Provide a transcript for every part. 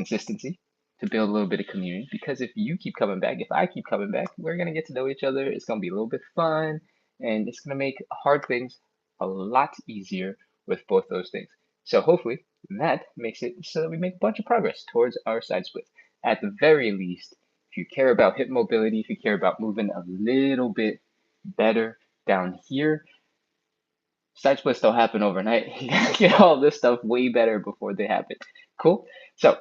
consistency, to build a little bit of community. Because if you keep coming back, if I keep coming back, we're gonna get to know each other. It's gonna be a little bit fun, and it's gonna make hard things a lot easier with both those things. So hopefully that makes it so that we make a bunch of progress towards our side splits. At the very least, if you care about hip mobility, if you care about moving a little bit better down here, side splits don't happen overnight. You gotta get all this stuff way better before they happen. Cool? So,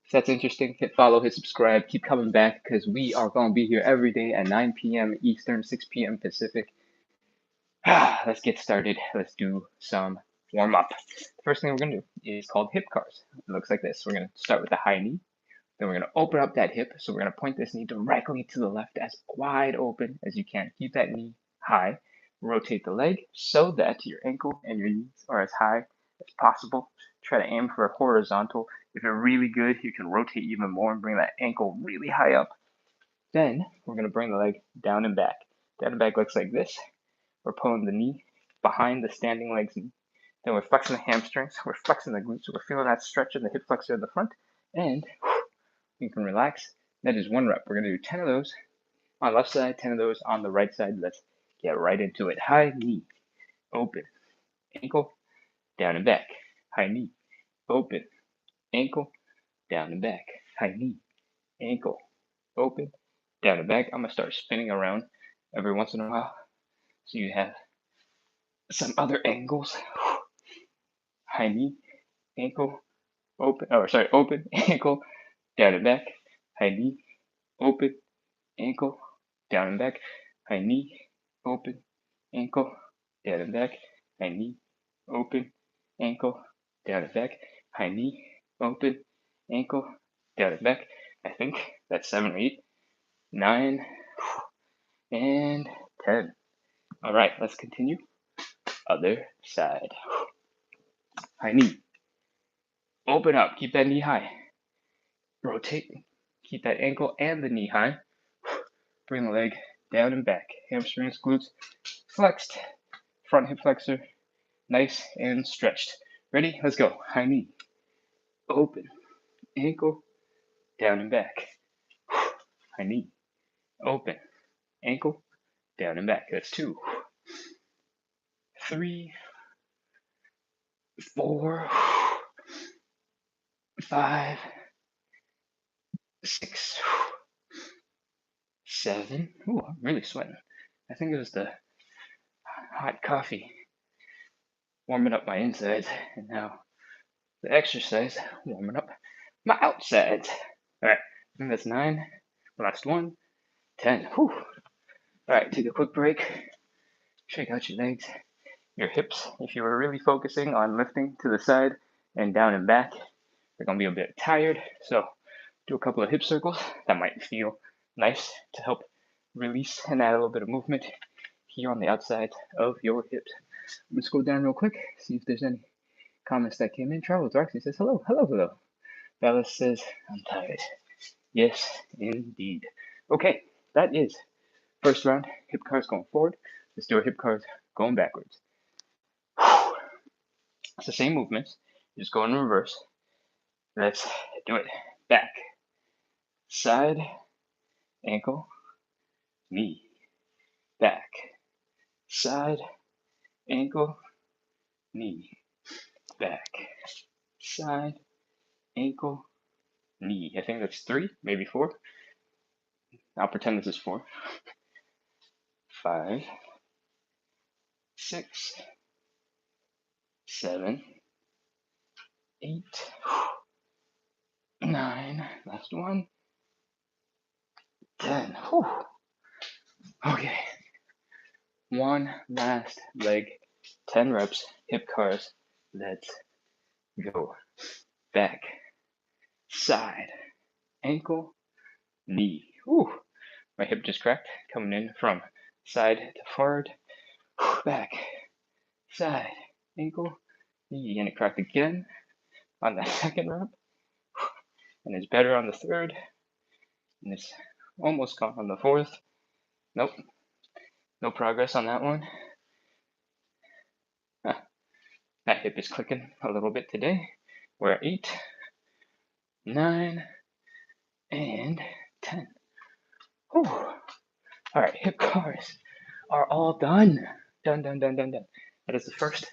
if that's interesting, hit follow, hit subscribe, keep coming back because we are going to be here every day at 9 p.m. Eastern, 6 p.m. Pacific. Let's get started. Let's do some warm up. The first thing we're going to do is called hip cars. It looks like this. We're going to start with the high knee. Then we're going to open up that hip. So we're going to point this knee directly to the left as wide open as you can. Keep that knee high. Rotate the leg so that your ankle and your knees are as high as possible. Try to aim for a horizontal. If you're really good, you can rotate even more and bring that ankle really high up. Then we're going to bring the leg down and back. Down and back looks like this. We're pulling the knee behind the standing leg's knee. Then we're flexing the hamstrings. We're flexing the glutes. We're feeling that stretch in the hip flexor in the front. And you can relax. That is one rep. We're going to do 10 of those on the left side, 10 of those on the right side. Let's get right into it. High knee, open, ankle, down and back. High knee, open, ankle, down and back. High knee, ankle, open, down and back. I'm going to start spinning around every once in a while so you have some other angles. High knee, ankle, open, open, ankle, down and back. High knee, open, ankle, down and back. High knee, open, ankle, down and back. High knee, open, ankle, down and back. High knee, open, ankle, down and back. I think that's 7 or 8, 9, and 10. All right, let's continue. Other side. High knee. Open up. Keep that knee high. Rotate. Keep that ankle and the knee high. Bring the leg down and back. Hamstrings, glutes flexed. Front hip flexor nice and stretched. Ready? Let's go. High knee. Open. Ankle. Down and back. High knee. Open. Ankle. Down and back. That's 2. 3. 4. 5. 6. 7. Ooh, I'm really sweating. I think it was the hot coffee warming up my insides, and now the exercise warming up my outsides. All right, I think that's 9. Last one. 10. Whew. All right, take a quick break. Shake out your legs, your hips. If you were really focusing on lifting to the side and down and back, you're gonna be a bit tired. So do a couple of hip circles. That might feel nice to help release and add a little bit of movement here on the outside of your hips. I'm gonna scroll down real quick, see if there's any comments that came in. Travel with Roxy says hello, hello, hello. Bella says I'm tired. Yes, indeed. Okay, that is first round hip cars going forward. Let's do our hip cars going backwards. It's the same movements, just go in reverse. Let's do it. Back, side, ankle, knee, back, side, ankle, knee, back, side, ankle, knee. I think that's 3, maybe 4. I'll pretend this is 4. 5, 6, 7, 8, 9, last one, 10. Whew. Okay, one last leg, 10 reps, hip cars. Let's go. Back, side, ankle, knee. Whew. My hip just cracked, coming in from side to forward. Back, side, ankle, knee, and it cracked again on the second rep. And it's better on the third, and it's almost gone on the fourth. Nope, no progress on that one. That hip is clicking a little bit today. We're at 8. 9, and 10. Whew. All right, hip cars are all done. Done, done, done, done, done. That is the first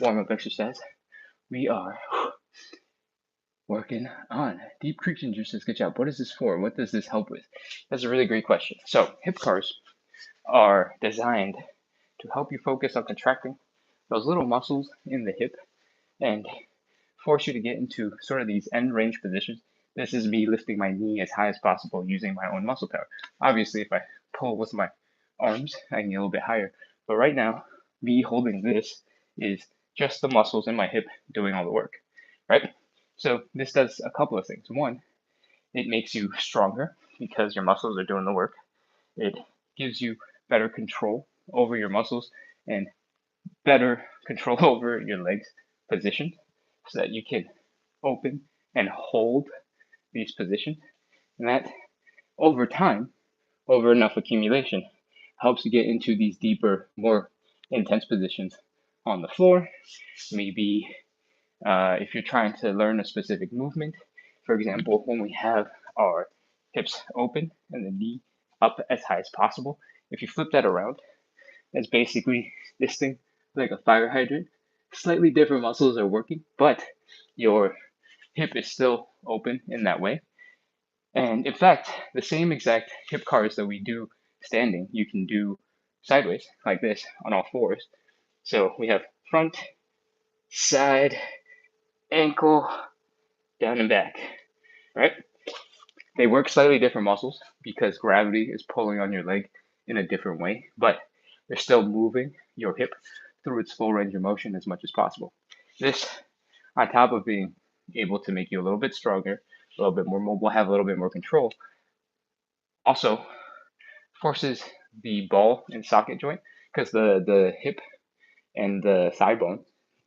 warm-up exercise. We are working on. Deep Creek Ginger says, good job. What is this for? What does this help with? That's a really great question. So hip cars are designed to help you focus on contracting those little muscles in the hip and force you to get into sort of these end range positions. This is me lifting my knee as high as possible using my own muscle power. Obviously, if I pull with my arms, I can get a little bit higher. But right now, me holding this is just the muscles in my hip doing all the work, right? So this does a couple of things. One, it makes you stronger because your muscles are doing the work. It gives you better control over your muscles and better control over your legs position so that you can open and hold these positions. And that over time, over enough accumulation, helps you get into these deeper, more intense positions on the floor. Maybe if you're trying to learn a specific movement, for example, when we have our hips open and the knee up as high as possible, if you flip that around, that's basically this thing like a fire hydrant. Slightly different muscles are working, but your hip is still open in that way. And in fact, the same exact hip cars that we do standing, you can do sideways like this on all fours. So we have front, side, ankle, down and back, right? They work slightly different muscles because gravity is pulling on your leg in a different way, but you're still moving your hip through its full range of motion as much as possible. This, on top of being able to make you a little bit stronger, a little bit more mobile, have a little bit more control, also forces the ball and socket joint because the hip and the thigh bone,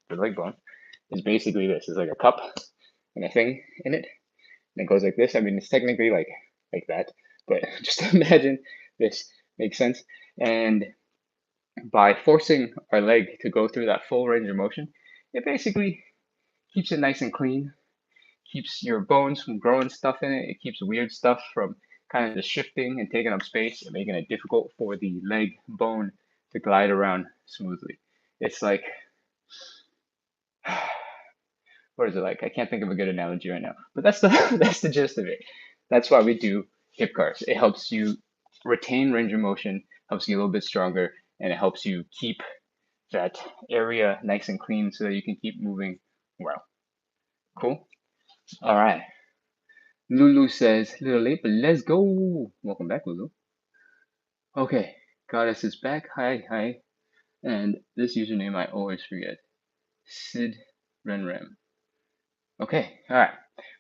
the leg bone, is basically this. It's like a cup and a thing in it. And it goes like this. I mean, it's technically like that, but just imagine this makes sense. And by forcing our leg to go through that full range of motion, it basically keeps it nice and clean, keeps your bones from growing stuff in it. It keeps weird stuff from kind of just shifting and taking up space and making it difficult for the leg bone to glide around smoothly. It's like, what is it like? I can't think of a good analogy right now, but that's the that's the gist of it. That's why we do hip cars. It helps you retain range of motion, helps you get a little bit stronger, and it helps you keep that area nice and clean so that you can keep moving well. Cool? All right. Lulu says, little late, but let's go. Welcome back, Lulu. Okay, Goddess is back. Hi, hi. And this username I always forget. Sid Renram. Okay, all right.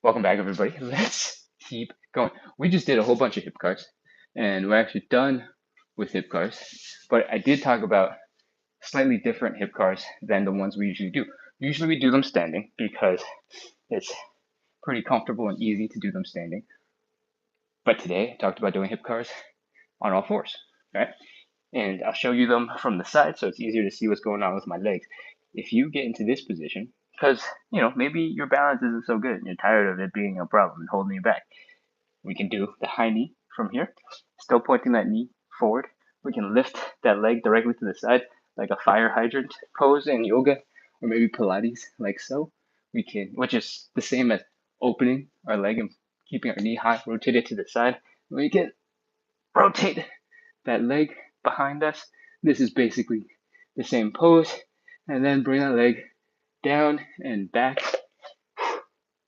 Welcome back, everybody. Let's keep going. We just did a whole bunch of hip cards, and we're actually done with hip cards. But I did talk about slightly different hip cards than the ones we usually do. Usually we do them standing because it's pretty comfortable and easy to do them standing. But today I talked about doing hip cards on all fours, right? And I'll show you them from the side so it's easier to see what's going on with my legs. If you get into this position, because, maybe your balance isn't so good and you're tired of it being a problem and holding you back, we can do the high knee from here, still pointing that knee forward. We can lift that leg directly to the side like a fire hydrant pose in yoga or maybe Pilates, like so. We can, which is the same as opening our leg and keeping our knee high, rotate it to the side. We can rotate that leg behind us. This is basically the same pose. And then bring that leg down and back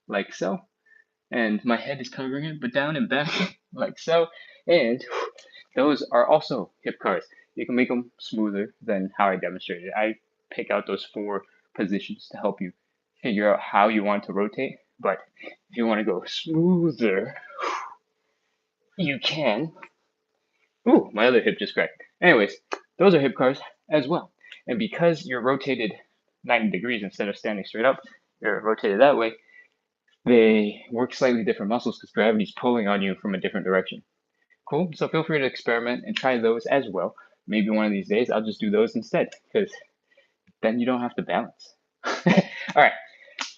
like so. And my head is covering it, but down and back like so. And those are also hip cards. You can make them smoother than how I demonstrated. I pick out those 4 positions to help you figure out how you want to rotate. But if you want to go smoother, you can. Ooh, my other hip just cracked. Anyways, those are hip cards as well. And because you're rotated 90 degrees instead of standing straight up, you're rotated that way, they work slightly different muscles because gravity's pulling on you from a different direction. Cool? So feel free to experiment and try those as well. Maybe one of these days I'll just do those instead because then you don't have to balance. All right.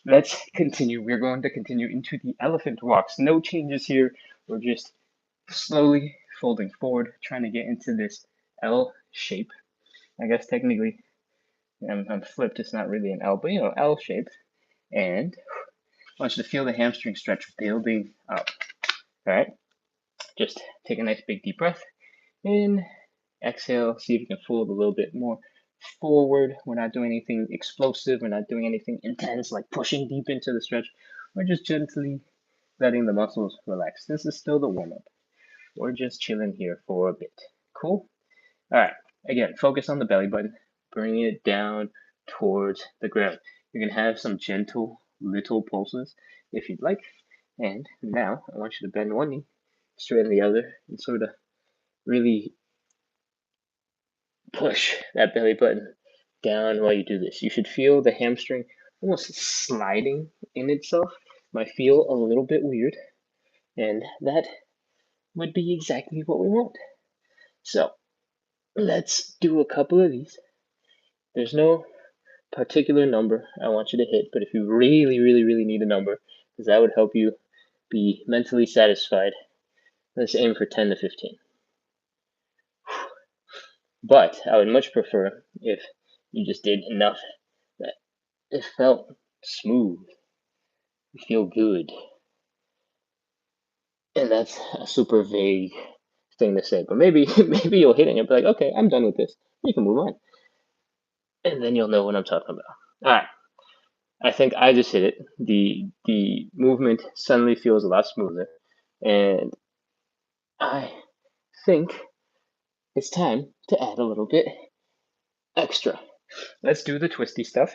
let's continue. We're going to continue into the elephant walks. No changes here. We're just slowly folding forward, trying to get into this L shape. I guess technically I'm flipped. It's not really an L, but L shape. And I want you to feel the hamstring stretch building up. All right. Just take a nice big deep breath in. Exhale. See if you can fold a little bit more forward. We're not doing anything explosive. We're not doing anything intense, like pushing deep into the stretch. We're just gently letting the muscles relax. This is still the warm up. We're just chilling here for a bit. Cool? All right. Again, focus on the belly button. Bring it down towards the ground. You can have some gentle little pulses if you'd like. And now I want you to bend one knee, straighten the other, and sort of really push that belly button down while you do this. You should feel the hamstring almost sliding in itself. Might feel a little bit weird, and that would be exactly what we want. So let's do a couple of these. There's no particular number I want you to hit, but if you really, really, really need a number, because that would help you be mentally satisfied, let's aim for 10 to 15. But I would much prefer if you just did enough that it felt smooth, you feel good. And that's a super vague thing to say, but maybe you'll hit it and you'll be like, okay, I'm done with this. You can move on. And then you'll know what I'm talking about. All right. I think I just hit it. The movement suddenly feels a lot smoother. And I think it's time to add a little bit extra. Let's do the twisty stuff,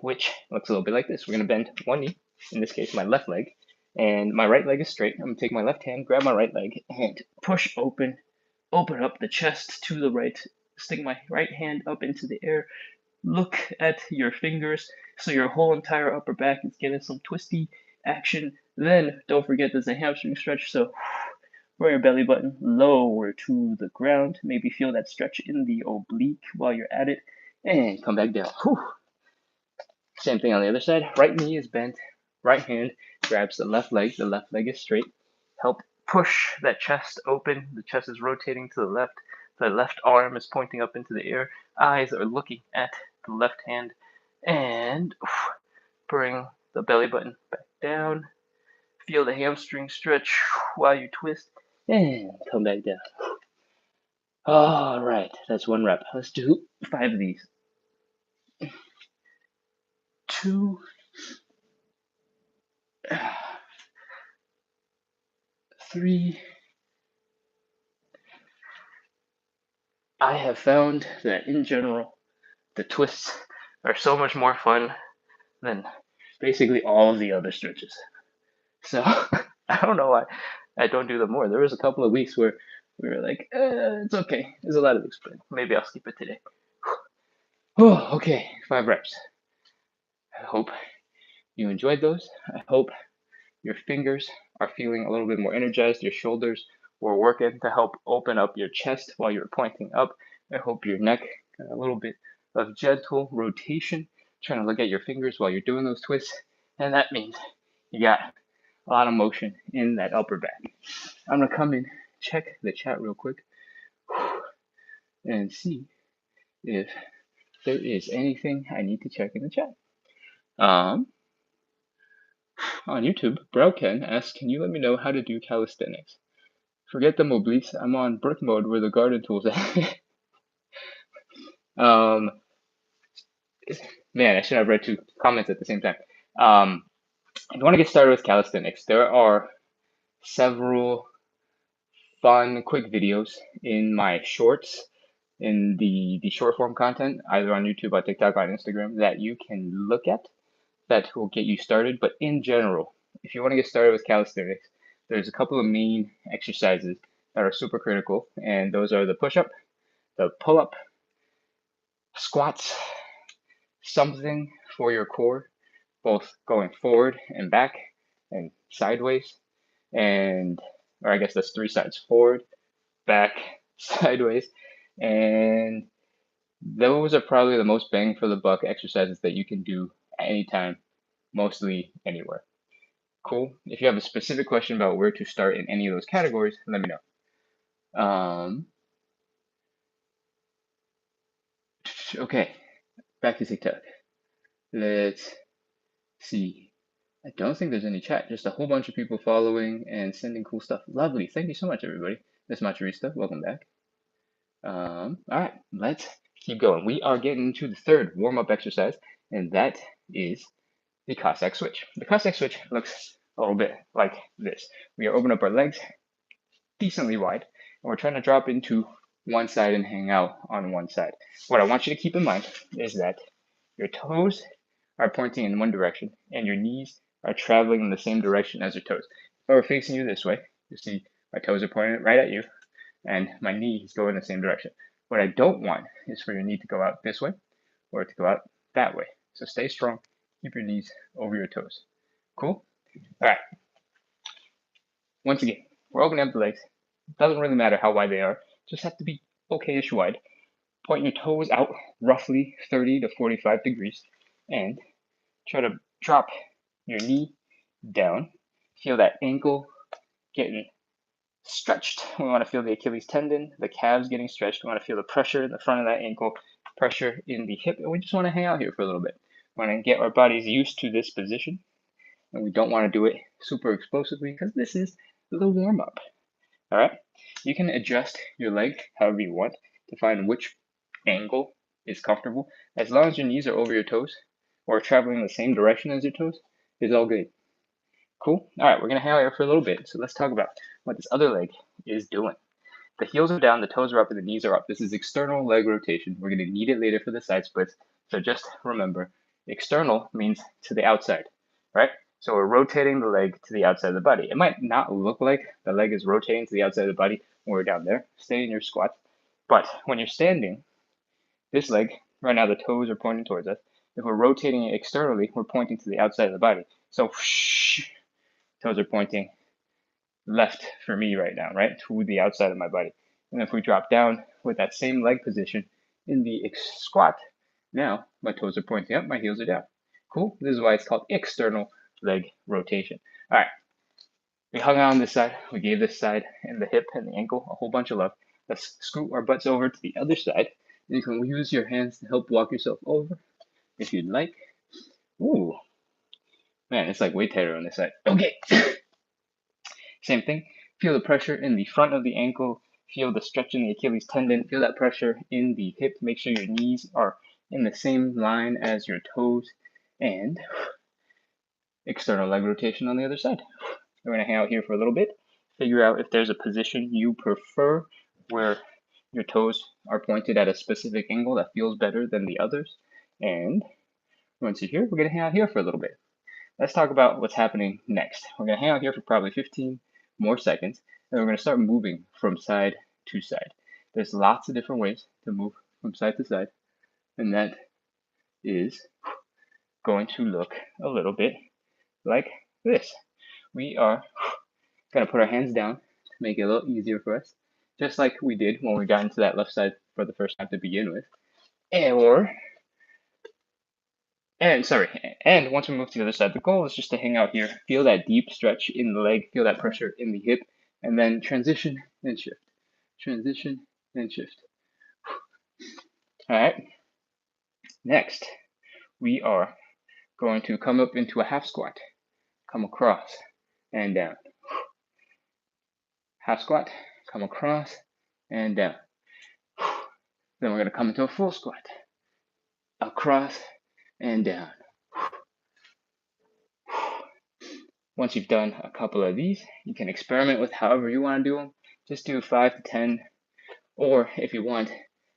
which looks a little bit like this. We're going to bend one knee, in this case, my left leg, and my right leg is straight. I'm going to take my left hand, grab my right leg, and push open up the chest to the right. Stick my right hand up into the air. Look at your fingers so your whole entire upper back is getting some twisty action. Then don't forget there's a hamstring stretch, so roll your belly button lower to the ground. Maybe feel that stretch in the oblique while you're at it, and come back down. Whew. Same thing on the other side. Right knee is bent, right hand grabs the left leg is straight. Help push that chest open. The chest is rotating to the left arm is pointing up into the air. Eyes are looking at the left hand, and bring the belly button back down. Feel the hamstring stretch while you twist, and come back down. All right, that's one rep. Let's do 5 of these. 2, 3. I have found that in general, the twists are so much more fun than basically all of the other stretches. So I don't know why I don't do them more. There was a couple of weeks where we were like, it's okay. There's a lot of explain. Maybe I'll skip it today. Oh, okay, 5 reps. I hope you enjoyed those. I hope your fingers are feeling a little bit more energized. Your shoulders were working to help open up your chest while you're pointing up. I hope your neck got a little bit of gentle rotation, trying to look at your fingers while you're doing those twists. And that means you got a lot of motion in that upper back. I'm going to come in, check the chat real quick, and see if there is anything I need to check in the chat. On YouTube, Browken asks, can you let me know how to do calisthenics? Forget the obliques. I'm on brick mode where the garden tools at. Man, I should have read 2 comments at the same time. If you want to get started with calisthenics, there are several fun, quick videos in my shorts, in the short form content, either on YouTube, on TikTok, on Instagram, that you can look at that will get you started. But in general, if you want to get started with calisthenics, there's a couple of main exercises that are super critical, and those are the push-up, the pull-up, squats, something for your core, both going forward and back and sideways, or I guess that's 3 sides: forward, back, sideways, and those are probably the most bang for the buck exercises that you can do anytime, mostly anywhere. Cool. If you have a specific question about where to start in any of those categories, let me know. Okay, back to TikTok. Let's see. I don't think there's any chat, just a whole bunch of people following and sending cool stuff. Lovely. Thank you so much, everybody. Miss Maturista, welcome back. All right, let's keep going. We are getting into the third warm-up exercise, and that is the Cossack switch. The Cossack switch looks a little bit like this. We are opening up our legs decently wide, and we're trying to drop into one side and hang out on one side. What I want you to keep in mind is that your toes are pointing in one direction, and your knees are traveling in the same direction as your toes. If I were facing you this way, you see my toes are pointing right at you, and my knees go in the same direction. What I don't want is for your knee to go out this way or to go out that way. So stay strong, keep your knees over your toes. Cool? All right. Once again, we're opening up the legs. It doesn't really matter how wide they are, just have to be okay-ish wide. Point your toes out roughly 30 to 45 degrees and try to drop your knee down. Feel that ankle getting stretched. We want to feel the Achilles tendon, the calves getting stretched. We want to feel the pressure in the front of that ankle, pressure in the hip, and we just want to hang out here for a little bit. We want to get our bodies used to this position, and we don't want to do it super explosively because this is the warm-up. All right? You can adjust your leg however you want to find which angle is comfortable. As long as your knees are over your toes or traveling in the same direction as your toes, it's all good. Cool? All right, we're going to hang out here for a little bit. So let's talk about what this other leg is doing. The heels are down, the toes are up, and the knees are up. This is external leg rotation. We're going to need it later for the side splits. So just remember, external means to the outside, right? So we're rotating the leg to the outside of the body. It might not look like the leg is rotating to the outside of the body when we're down there. Stay in your squat. But when you're standing, this leg, right now the toes are pointing towards us. If we're rotating it externally, we're pointing to the outside of the body. So toes are pointing left for me right now, right? To the outside of my body. And if we drop down with that same leg position in the squat, now my toes are pointing up, my heels are down. Cool? This is why it's called external leg rotation. All right. We hung out on this side. We gave this side and the hip and the ankle a whole bunch of love. Let's scoot our butts over to the other side. You can use your hands to help walk yourself over if you'd like. Ooh. Man, it's like way tighter on this side. Okay. Same thing. Feel the pressure in the front of the ankle. Feel the stretch in the Achilles tendon. Feel that pressure in the hip. Make sure your knees are in the same line as your toes. And external leg rotation on the other side. We're going to hang out here for a little bit. Figure out if there's a position you prefer where your toes are pointed at a specific angle that feels better than the others. And once you're here, we're going to hang out here for a little bit. Let's talk about what's happening next. We're going to hang out here for probably 15 more seconds, and we're going to start moving from side to side. There's lots of different ways to move from side to side, and that is going to look a little bit like this. We are going to put our hands down to make it a little easier for us, just like we did when we got into that left side for the first time to begin with. And once we move to the other side, the goal is just to hang out here, feel that deep stretch in the leg, feel that pressure in the hip, and then transition and shift. Transition and shift. All right. Next, we are going to come up into a half squat, come across and down. Half squat, come across and down. Then we're going to come into a full squat, across and down. Once you've done a couple of these, you can experiment with however you want to do them. Just do 5 to 10, or if you want,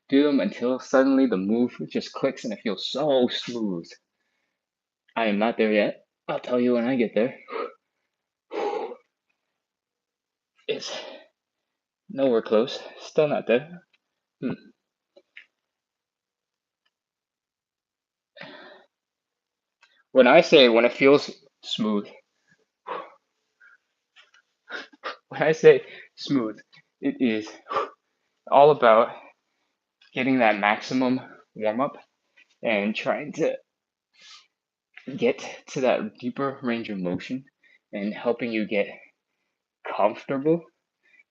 do them until suddenly the move just clicks and it feels so smooth. I am not there yet. I'll tell you when I get there. It's nowhere close. Still not there. When it feels smooth, when I say smooth, it is all about getting that maximum warm up and trying to get to that deeper range of motion and helping you get comfortable.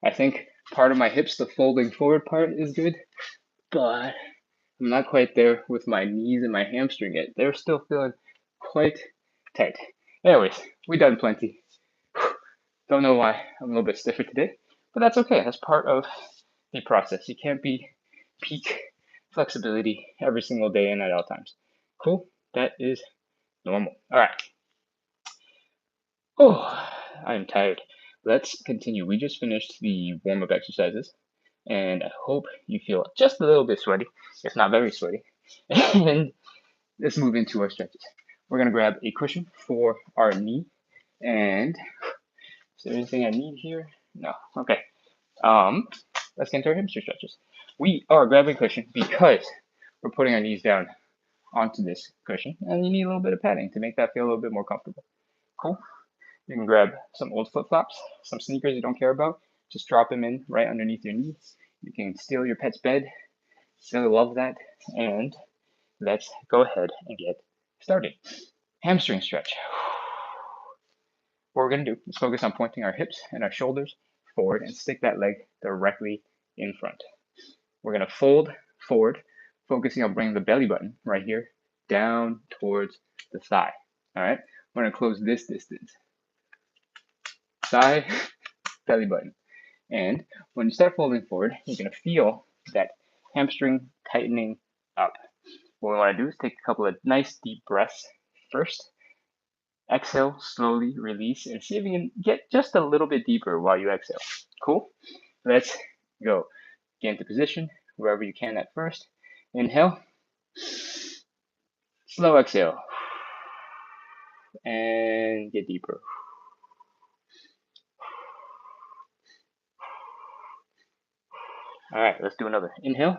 I think part of my hips, the folding forward part, is good, but I'm not quite there with my knees and my hamstring yet. They're still feeling quite tight. Anyways, we done plenty. Don't know why I'm a little bit stiffer today, but that's okay. That's part of the process. You can't be peak flexibility every single day and at all times. Cool? That is normal. All right. Oh, I'm tired. Let's continue. We just finished the warm-up exercises, and I hope you feel just a little bit sweaty, if not very sweaty. And let's move into our stretches. We're gonna grab a cushion for our knee, and is there anything I need here? No. Okay. Let's get into our hamstring stretches. We are grabbing a cushion because we're putting our knees down onto this cushion, and you need a little bit of padding to make that feel a little bit more comfortable. Cool. You can grab some old flip-flops, some sneakers you don't care about, just drop them in right underneath your knees. You can steal your pet's bed, still love that, and let's go ahead and get started. Hamstring stretch. What we're going to do is focus on pointing our hips and our shoulders forward and stick that leg directly in front. We're going to fold forward, focusing on bringing the belly button right here down towards the thigh. All right, we're going to close this distance. Thigh, belly button. And when you start folding forward, you're going to feel that hamstring tightening up. What we want to do is take a couple of nice deep breaths first. Exhale, slowly release, and see if you can get just a little bit deeper while you exhale. Cool? Let's go. Get into position wherever you can at first. Inhale. Slow exhale. And get deeper. All right, let's do another. Inhale.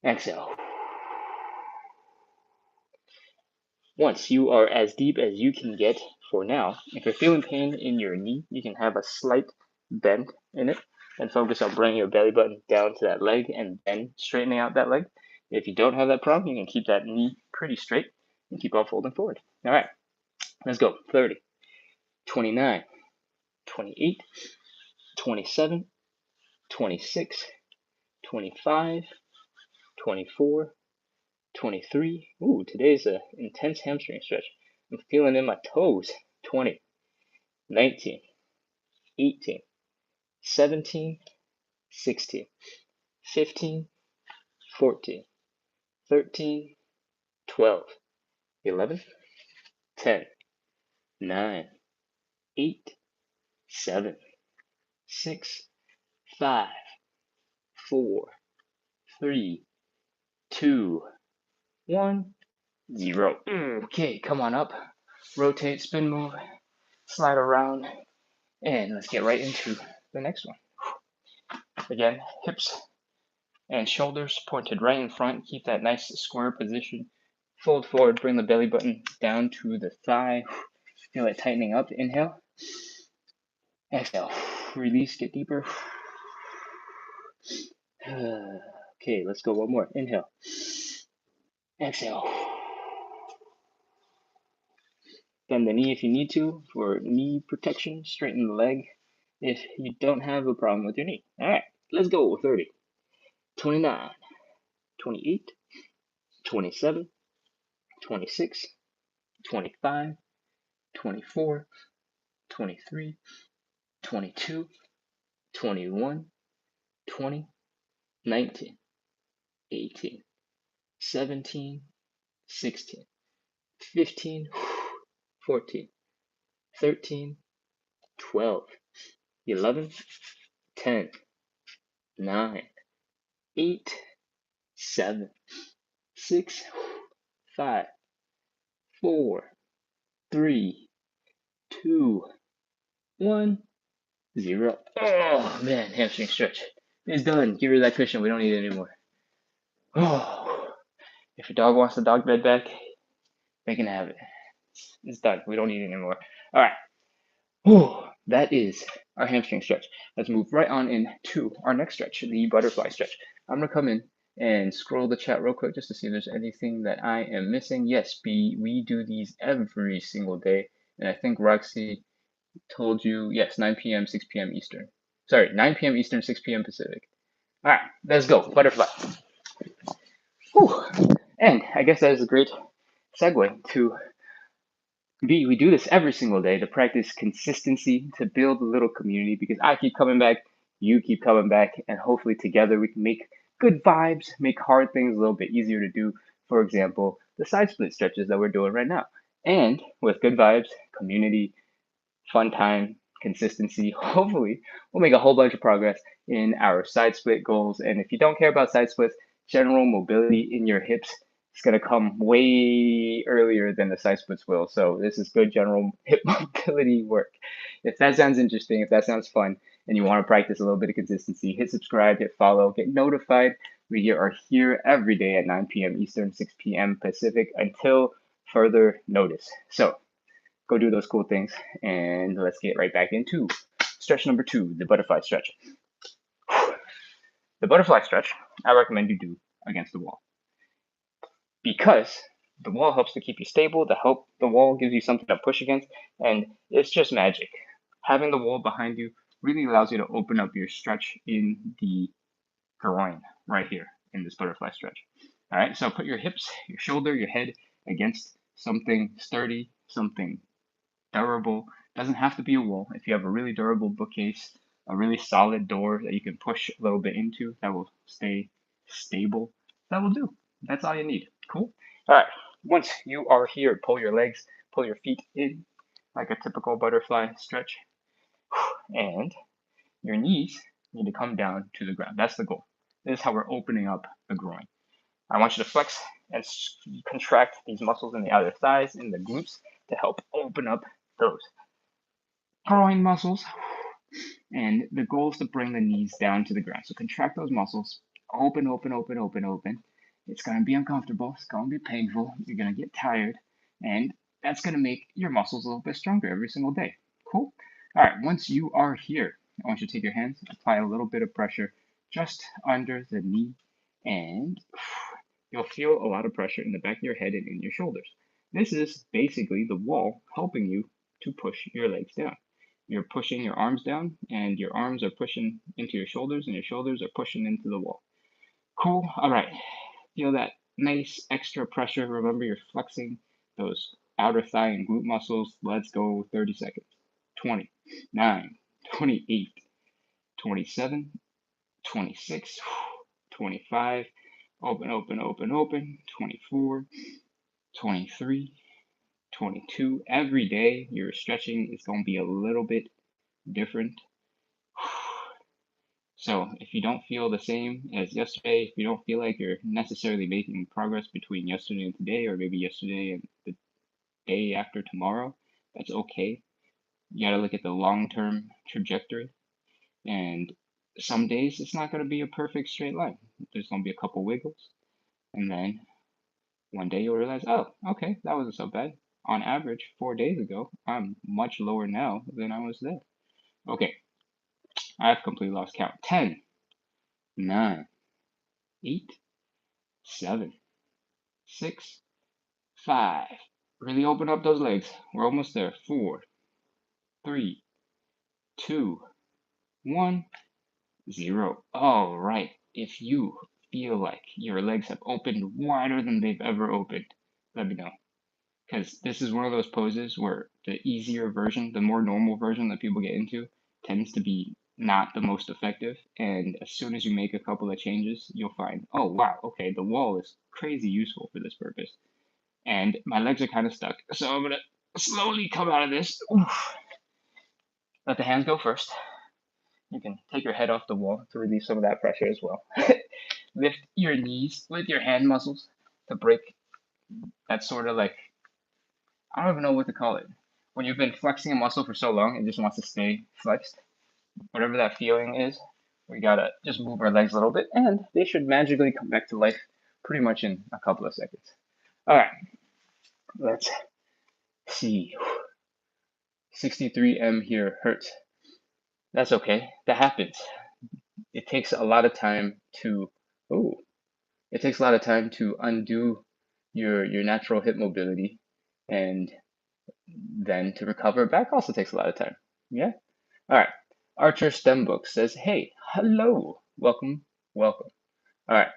Exhale. Once you are as deep as you can get for now, if you're feeling pain in your knee, you can have a slight bend in it and focus on bringing your belly button down to that leg and then straightening out that leg. If you don't have that problem, you can keep that knee pretty straight and keep on folding forward. All right, let's go. 30, 29, 28, 27, 26, 25, 24, 23. Ooh, today's an intense hamstring stretch. I'm feeling in my toes. 20, 19, 18, 17, 16, 15, 14, 13, 12, 11, 10, 9, 8, 7, 6, 5, 4, 3, 2, 1, 0. Okay, come on up. Rotate, spin move, slide around, and let's get right into the next one. Again, hips and shoulders pointed right in front. Keep that nice square position. Fold forward, bring the belly button down to the thigh. Feel it tightening up. Inhale. Exhale. Release, get deeper. Okay, let's go one more. Inhale. Exhale. Bend the knee if you need to for knee protection. Straighten the leg if you don't have a problem with your knee. All right, let's go. 30, 29, 28, 27, 26, 25, 24, 23, 22, 21, 20, 19, 18, 17, 16, 15, 14, 13, 12, 11, 10, 9, 8, 7, 6, 5, 4, 3, 2, 1, 0. Oh man, hamstring stretch. It's done. Get rid of that cushion. We don't need it anymore. Oh, if your dog wants the dog bed back, they can have it. It's done. We don't need it anymore. All right. Whew, that is our hamstring stretch. Let's move right on into our next stretch, the butterfly stretch. I'm going to come in and scroll the chat real quick just to see if there's anything that I am missing. Yes, we do these every single day. And I think Roxy told you, yes, 9 p.m., 6 p.m. Eastern. Sorry, 9 p.m. Eastern, 6 p.m. Pacific. All right, let's go. Butterfly. Whew. And I guess that is a great segue to we do this every single day to practice consistency, to build a little community because I keep coming back, you keep coming back, and hopefully together we can make good vibes, make hard things a little bit easier to do. For example, the side split stretches that we're doing right now. And with good vibes, community, fun time, consistency, hopefully we'll make a whole bunch of progress in our side split goals. And if you don't care about side splits, general mobility in your hips is going to come way earlier than the side splits will. So this is good general hip mobility work. If that sounds interesting, if that sounds fun, and you want to practice a little bit of consistency, hit subscribe, hit follow, get notified. We are here every day at 9 p.m. Eastern, 6 p.m. Pacific until further notice. So go do those cool things, and let's get right back into stretch number 2, the butterfly stretch. The butterfly stretch, I recommend you do against the wall because the wall helps to keep you stable. The wall gives you something to push against, and it's just magic. Having the wall behind you really allows you to open up your stretch in the groin right here in this butterfly stretch. All right, so put your hips, your shoulder, your head against something sturdy, something durable. Doesn't have to be a wall. If you have a really durable bookcase, a really solid door that you can push a little bit into that will stay stable, that will do. That's all you need. Cool? All right. Once you are here, pull your legs, pull your feet in like a typical butterfly stretch. And your knees need to come down to the ground. That's the goal. This is how we're opening up the groin. I want you to flex and contract these muscles in the outer thighs, in the glutes, to help open up those groin muscles. And the goal is to bring the knees down to the ground. So contract those muscles, open, open, open, open, open. It's going to be uncomfortable. It's going to be painful. You're going to get tired. And that's going to make your muscles a little bit stronger every single day. Cool? All right, once you are here, I want you to take your hands, apply a little bit of pressure just under the knee, and you'll feel a lot of pressure in the back of your head and in your shoulders. This is basically the wall helping you to push your legs down. You're pushing your arms down, and your arms are pushing into your shoulders, and your shoulders are pushing into the wall. Cool. All right. Feel that nice extra pressure. Remember, you're flexing those outer thigh and glute muscles. Let's go 30 seconds. 20, 9, 28, 27, 26, 25. Open, open, open, open. 24, 23, 22. Every day, your stretching is going to be a little bit different. So if you don't feel the same as yesterday, if you don't feel like you're necessarily making progress between yesterday and today, or maybe yesterday and the day after tomorrow, that's okay. You gotta look at the long-term trajectory. And some days it's not gonna be a perfect straight line. There's gonna be a couple wiggles. And then one day you'll realize, oh, okay, that wasn't so bad. On average, 4 days ago, I'm much lower now than I was there. Okay, I've completely lost count. 10, 9, 8, 7, 6, 5. Really open up those legs. We're almost there. 4, 3, 2, 1, 0. All right. If you feel like your legs have opened wider than they've ever opened, let me know. Because this is one of those poses where the easier version, the more normal version that people get into, tends to be not the most effective. And as soon as you make a couple of changes, you'll find, oh, wow, okay, the wall is crazy useful for this purpose. And my legs are kind of stuck. So I'm going to slowly come out of this. Oof. Let the hands go first. You can take your head off the wall to relieve some of that pressure as well. Lift your knees with your hand muscles to break that sort of like, I don't even know what to call it. When you've been flexing a muscle for so long, it just wants to stay flexed. Whatever that feeling is, we gotta just move our legs a little bit, and they should magically come back to life pretty much in a couple of seconds. All right, let's see. 63M here hurts. That's okay. That happens. It takes a lot of time to, ooh, It takes a lot of time to undo your natural hip mobility, and then to recover back also takes a lot of time. Yeah? All right. Archer STEM Book says, hey, hello, welcome, welcome. All right.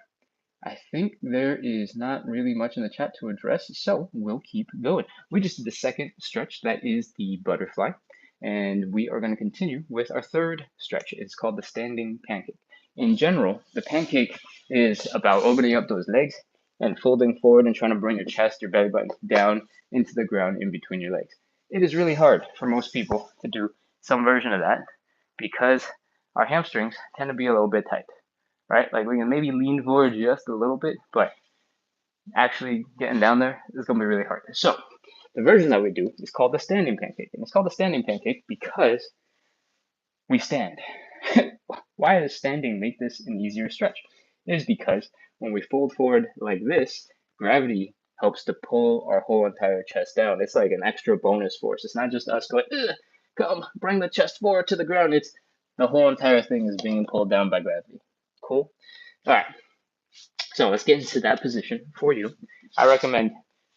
I think there is not really much in the chat to address, so we'll keep going. We just did the second stretch, that is the butterfly, and we are going to continue with our third stretch. It's called the standing pancake. In general, the pancake is about opening up those legs and folding forward and trying to bring your chest, your belly button down into the ground in between your legs. It is really hard for most people to do some version of that because our hamstrings tend to be a little bit tight. Right? Like we can maybe lean forward just a little bit, but actually getting down there is going to be really hard. So the version that we do is called the standing pancake. And it's called the standing pancake because we stand. Why does standing make this an easier stretch? It is because when we fold forward like this, gravity helps to pull our whole entire chest down. It's like an extra bonus force. It's not just us going, come, bring the chest forward to the ground. It's the whole entire thing is being pulled down by gravity. Cool? All right. So let's get into that position for you. I recommend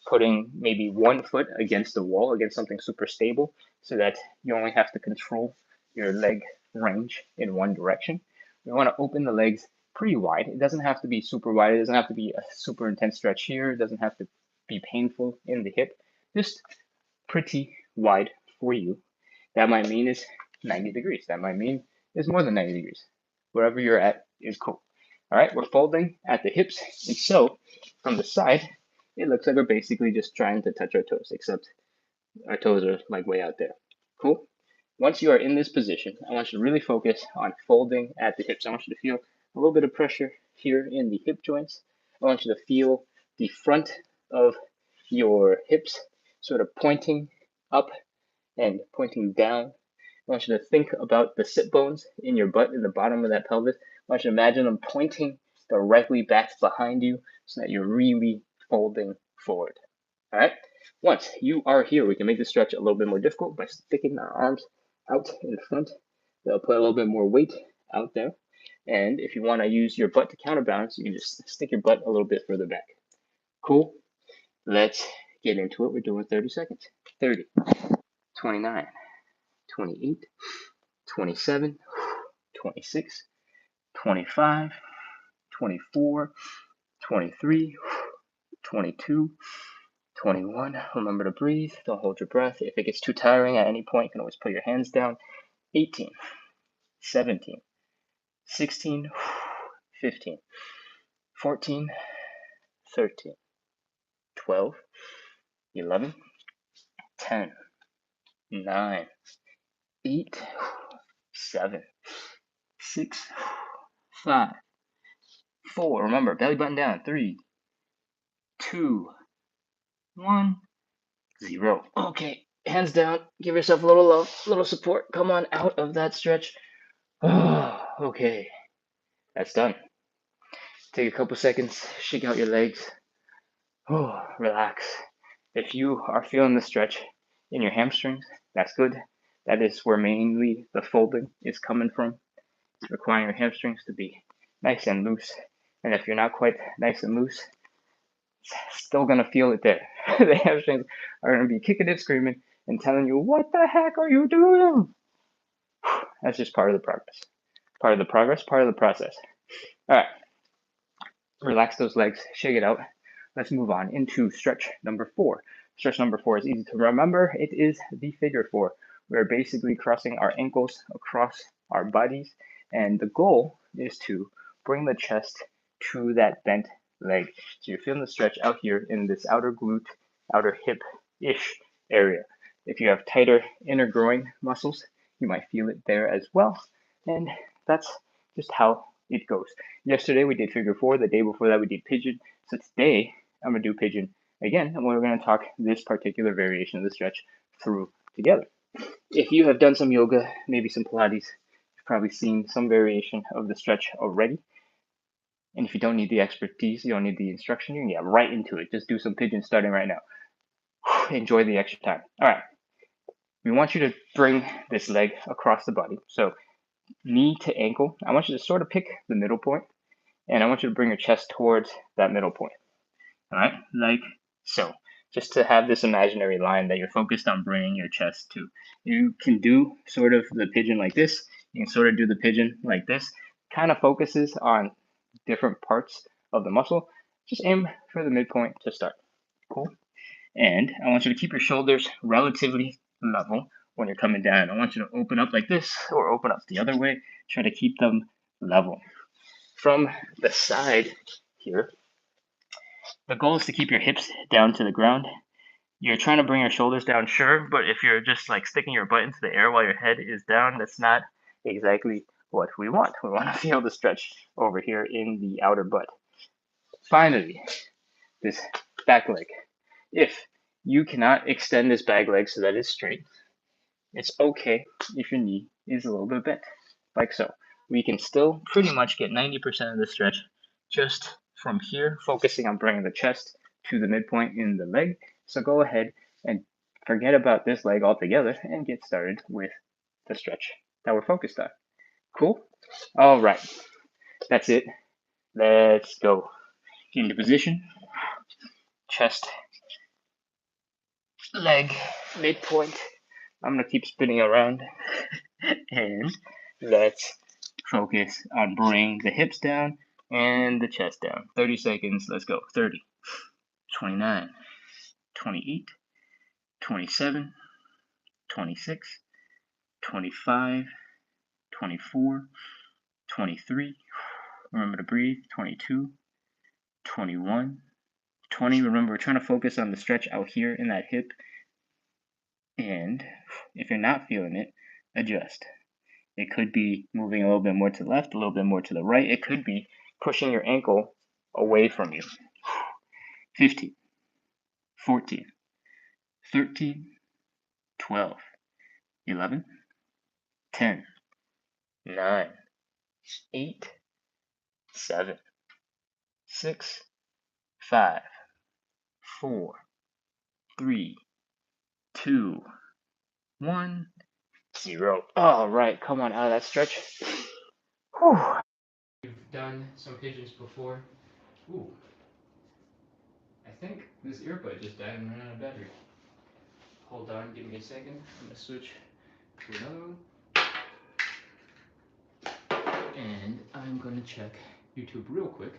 putting maybe one foot against the wall, against something super stable, so that you only have to control your leg range in one direction. We want to open the legs pretty wide. It doesn't have to be super wide. It doesn't have to be a super intense stretch here. It doesn't have to be painful in the hip. Just pretty wide for you. That might mean is 90 degrees. That might mean is more than 90 degrees. Wherever you're at is cool. All right, we're folding at the hips, and so from the side, it looks like we're basically just trying to touch our toes, except our toes are like way out there. Cool? Once you are in this position, I want you to really focus on folding at the hips. I want you to feel a little bit of pressure here in the hip joints. I want you to feel the front of your hips sort of pointing up and pointing down. I want you to think about the sit bones in your butt in the bottom of that pelvis. I want you to imagine them pointing directly back behind you so that you're really folding forward. All right? Once you are here, we can make the stretch a little bit more difficult by sticking our arms out in front. They'll put a little bit more weight out there. And if you want to use your butt to counterbalance, you can just stick your butt a little bit further back. Cool? Let's get into it. We're doing 30 seconds. 30, 29, 28, 27, 26, 25, 24, 23, 22, 21. Remember to breathe. Don't hold your breath. If it gets too tiring at any point, you can always put your hands down. 18, 17, 16, 15, 14, 13, 12, 11, 10, 9, 8, 7, 6, 5, 4. Remember, belly button down. 3, 2, 1, 0. Okay, hands down. Give yourself a little love, a little support. Come on out of that stretch. Okay, that's done. Take a couple seconds, shake out your legs. Relax. If you are feeling the stretch in your hamstrings, that's good. That is where mainly the folding is coming from. It's requiring your hamstrings to be nice and loose. And if you're not quite nice and loose, it's still gonna feel it there. The hamstrings are gonna be kicking and screaming and telling you, what the heck are you doing? That's just part of the progress. Part of the progress, part of the process. All right. Relax those legs, shake it out. Let's move on into stretch number 4. Stretch number 4 is easy to remember. It is the figure 4. We're basically crossing our ankles across our bodies, and the goal is to bring the chest to that bent leg. So you're feeling the stretch out here in this outer glute, outer hip-ish area. If you have tighter inner groin muscles, you might feel it there as well. And that's just how it goes. Yesterday we did figure 4. The day before that we did pigeon. So today I'm going to do pigeon again, and we're going to talk this particular variation of the stretch through together. If you have done some yoga, maybe some Pilates, you've probably seen some variation of the stretch already. And if you don't need the expertise, you don't need the instruction, you can get right into it. Just do some pigeon starting right now. Enjoy the extra time. All right. We want you to bring this leg across the body. So knee to ankle. I want you to sort of pick the middle point and I want you to bring your chest towards that middle point. All right, like so. Just to have this imaginary line that you're focused on bringing your chest to. You can do sort of the pigeon like this. You can sort of do the pigeon like this. Kind of focuses on different parts of the muscle. Just aim for the midpoint to start. Cool. And I want you to keep your shoulders relatively level when you're coming down. I want you to open up like this or open up the other way. Try to keep them level. From the side here, the goal is to keep your hips down to the ground. You're trying to bring your shoulders down, sure, but if you're just like sticking your butt into the air while your head is down, that's not exactly what we want. We want to feel the stretch over here in the outer butt. Finally, this back leg. If you cannot extend this back leg so that it's straight, it's okay if your knee is a little bit bent, like so. We can still pretty much get 90% of the stretch just from here, focusing on bringing the chest to the midpoint in the leg. So go ahead and forget about this leg altogether and get started with the stretch that we're focused on. Cool? All right, that's it. Let's go. Get into position, chest, leg, midpoint. I'm gonna keep spinning around and let's focus on bringing the hips down and the chest down. 30 seconds, let's go. 30, 29, 28, 27, 26, 25, 24, 23. Remember to breathe. 22, 21, 20. Remember, we're trying to focus on the stretch out here in that hip. And if you're not feeling it, adjust. It could be moving a little bit more to the left, a little bit more to the right. It could be pushing your ankle away from you. 15, 14, 13, 12, 11, 10, 9, 8, 7, 6, 5, 4, 3, 2, 1, 0. All right, come on out of that stretch. Whew. You've done some pigeons before. Ooh. I think this earbud just died and ran out of battery. Hold on, give me a second. I'm gonna switch to another one. And I'm gonna check YouTube real quick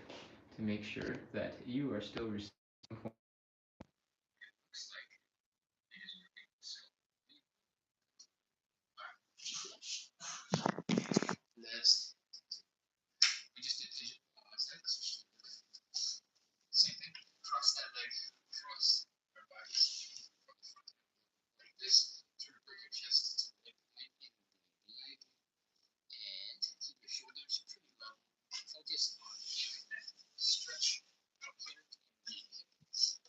to make sure that you are still receiving. Looks like it is working. So that's we just did pigeon on one side. Same thing. Cross that leg across our bodies from the front like this. Sort of bring your chest to the midpoint in the leg and keep your shoulders pretty level. Focus on feeling that stretch up here in the hip.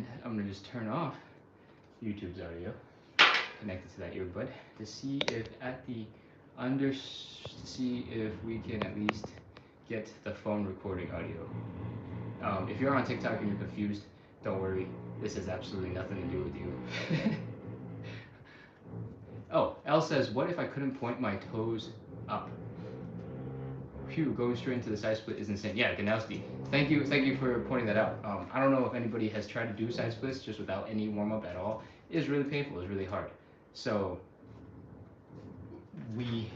And I'm gonna just turn off YouTube's audio, connect it to that earbud to see if we can at least get the phone recording audio. If you're on TikTok and you're confused, don't worry. This has absolutely nothing to do with you. Oh, Elle says, what if I couldn't point my toes up? Phew, going straight into the side split is insane. Yeah, Ganowski, thank you for pointing that out. I don't know if anybody has tried to do side splits just without any warm up at all. It is really painful. It's really hard. So we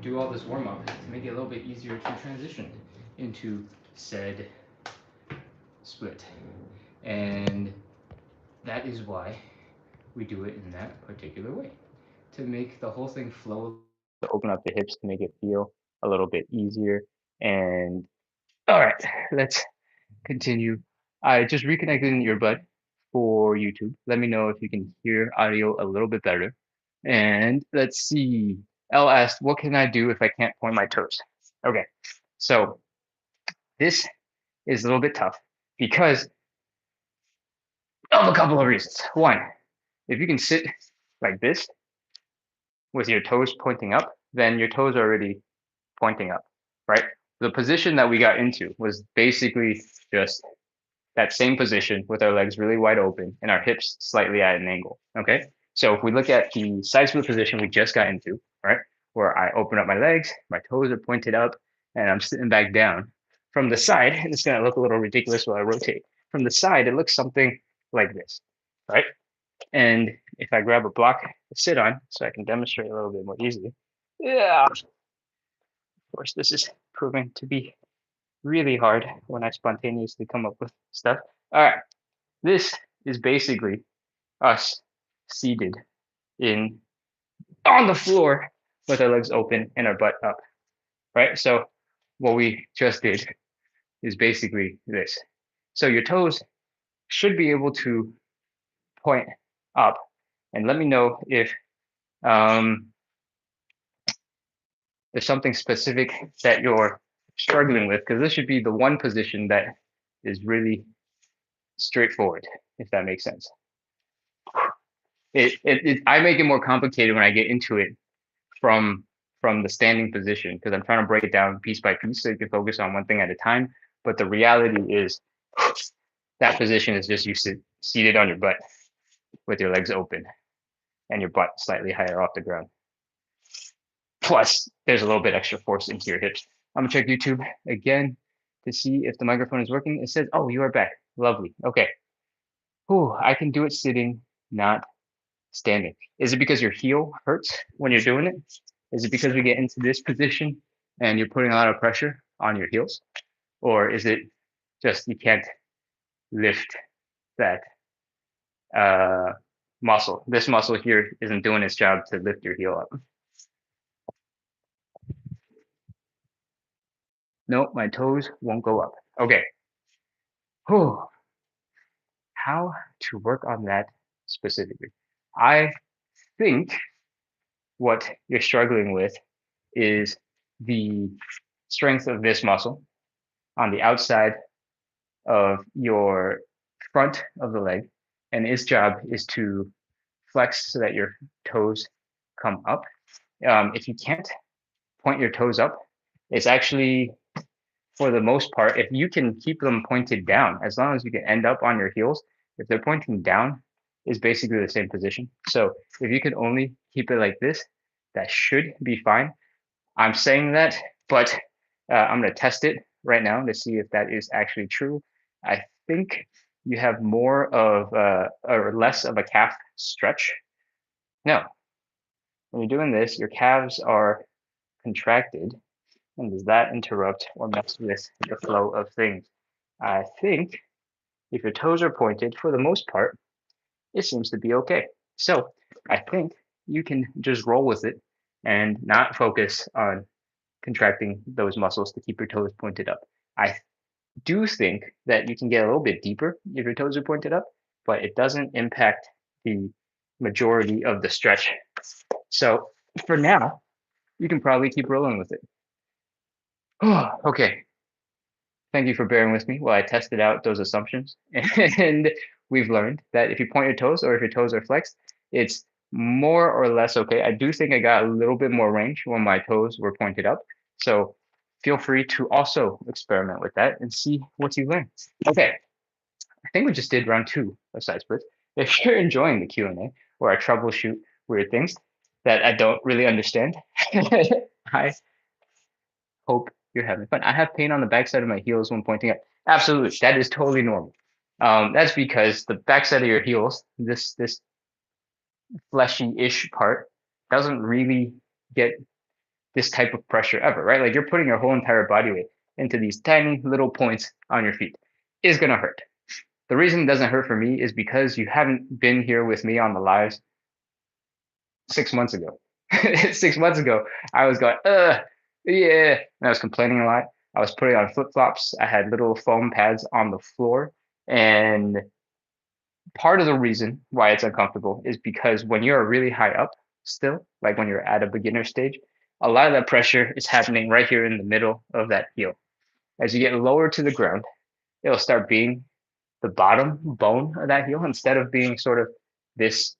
do all this warm up to make it a little bit easier to transition into said split, and that is why we do it in that particular way to make the whole thing flow, to open up the hips to make it feel a little bit easier. And all right, let's continue. I just reconnected an earbud for YouTube. Let me know if you can hear audio a little bit better. And let's see. Elle asked, what can I do if I can't point my toes? Okay, so this is a little bit tough because of a couple of reasons. One, if you can sit like this with your toes pointing up, then your toes are already pointing up, right? The position that we got into was basically just that same position with our legs really wide open and our hips slightly at an angle, okay? So if we look at the side split position we just got into, right, where I open up my legs, my toes are pointed up, and I'm sitting back down. From the side, and it's gonna look a little ridiculous while I rotate. From the side, it looks something like this, right? And if I grab a block to sit on, so I can demonstrate a little bit more easily. Yeah, of course, this is proving to be really hard when I spontaneously come up with stuff. All right, this is basically us seated in on the floor with our legs open and our butt up, right? So what we just did is basically this. So your toes should be able to point up, and let me know if um, there's something specific that you're struggling with, because this should be the one position that is really straightforward, if that makes sense. I make it more complicated when I get into it from the standing position because I'm trying to break it down piece by piece so you can focus on one thing at a time. But the reality is that position is just you seated on your butt with your legs open and your butt slightly higher off the ground. Plus, there's a little bit extra force into your hips. I'm gonna check YouTube again to see if the microphone is working. It says, oh, you are back. Lovely. Okay. Whew, I can do it sitting, not standing. Is it because your heel hurts when you're doing it? Is it because we get into this position and you're putting a lot of pressure on your heels? Or is it just you can't lift that muscle? This muscle here isn't doing its job to lift your heel up. Nope, my toes won't go up. Okay. Whew. How to work on that specifically? I think what you're struggling with is the strength of this muscle on the outside of your front of the leg, and its job is to flex so that your toes come up. If you can't point your toes up, it's actually, for the most part, if you can keep them pointed down, as long as you can end up on your heels, if they're pointing down, is basically the same position. So if you can only keep it like this, that should be fine. I'm saying that, but I'm going to test it right now to see if that is actually true. I think you have more of or less of a calf stretch. No, when you're doing this, your calves are contracted. And does that interrupt or mess with the flow of things? I think if your toes are pointed, for the most part, it seems to be okay. So I think you can just roll with it and not focus on contracting those muscles to keep your toes pointed up. I do think that you can get a little bit deeper if your toes are pointed up, but it doesn't impact the majority of the stretch. So for now, you can probably keep rolling with it. Okay. Thank you for bearing with me while I tested out those assumptions. And we've learned that if you point your toes or if your toes are flexed, it's more or less okay. I do think I got a little bit more range when my toes were pointed up. So feel free to also experiment with that and see what you learn. Okay, I think we just did round 2 of side splits. If you're enjoying the Q&A where I troubleshoot weird things that I don't really understand, I hope you're having fun. I have pain on the backside of my heels when pointing up. Absolutely, that is totally normal. That's because the backside of your heels, this fleshy-ish part, doesn't really get this type of pressure ever, right? Like you're putting your whole entire body weight into these tiny little points on your feet. It's gonna hurt. The reason it doesn't hurt for me is because you haven't been here with me on the lives 6 months ago. 6 months ago, I was going, yeah, and I was complaining a lot. I was putting on flip flops. I had little foam pads on the floor. And part of the reason why it's uncomfortable is because when you're really high up still, like when you're at a beginner stage, a lot of that pressure is happening right here in the middle of that heel. As you get lower to the ground, it'll start being the bottom bone of that heel instead of being sort of this